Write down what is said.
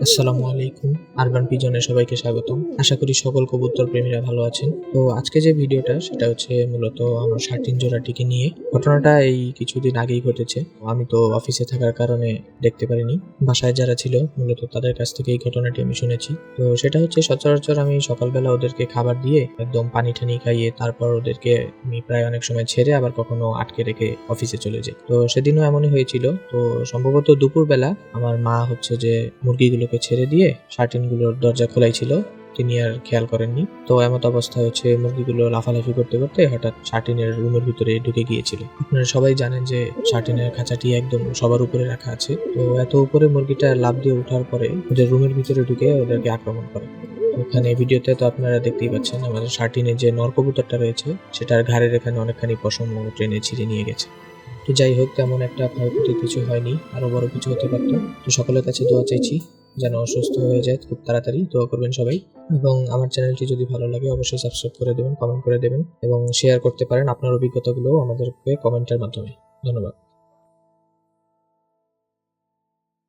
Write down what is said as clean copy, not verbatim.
আসসালামু আলাইকুম। আরবান পিজনে সবাইকে স্বাগতম। আশা করি সকল কবুতর প্রেমীরা ভালো আছেন। তো আজকে যে ভিডিওটা সেটা হচ্ছে মূলত আমার শার্টিন জোড়াটিকে নিয়ে। ঘটনাটা এই কিছুদিন আগেই ঘটেছে। আমি তো অফিসে থাকার কারণে দেখতে পারিনি। বাসায় যারা ছিল মূলত তাদের কাছ থেকে এই ঘটনাটি আমি শুনেছি। তো সেটা হচ্ছে সচরাচর আমি সকালবেলা ওদেরকে খাবার দিয়ে একদম পানি ঠানি খাইয়ে তারপর ওদেরকে আমি প্রায় অনেক সময় ছেড়ে আবার কখনো আটকে রেখে অফিসে চলে যাই। তো সেদিনও এমনই হয়েছিল। তো সম্ভবত দুপুরবেলা আমার মা হচ্ছে যে মুরগিগুলোকে ছেড়ে দিয়ে শার্টিনগুলোর দরজা খোলাই ছিল, তিনি আর খেয়াল করেননি। তো এমত অবস্থায় হচ্ছে মুরগিগুলো লাফালাফি করতে করতে হঠাৎ শার্টিনের রুমের ভিতরে ঢুকে গিয়েছিল। আপনারা সবাই জানেন যে শার্টিনের খাঁচাটি একদম সবার উপরে রাখা আছে। তো এত উপরে মুরগিটা লাফ দিয়ে ওঠার পরে ওদের রুমের ভিতরে ঢুকে ওদেরকে আক্রমণ করে। ওখানে ভিডিওতে তো আপনারা দেখতেই পাচ্ছেন আমাদের শার্টিনের যে নর কবুতরটা রয়েছে সেটার ঘাড়ের এখানে অনেকখানি পশম ট্রেনে ছিঁড়ে নিয়ে গেছে। তো যাই হোক, তেমন একটা ক্ষয়ক্ষতির কিছু হয়নি, আরো বড় কিছু হতে পারত। তো সকলের কাছে দোয়া চাইছি যেন অসুস্থ হয়ে যায় খুব তাড়াতাড়ি। দোয়া করবেন সবাই, এবং আমার চ্যানেলটি যদি ভালো লাগে অবশ্যই সাবস্ক্রাইব করে দেবেন, কমেন্ট করে দেবেন এবং শেয়ার করতে পারেন আপনার অভিজ্ঞতাগুলো আমাদেরকে কমেন্টের মাধ্যমে। ধন্যবাদ।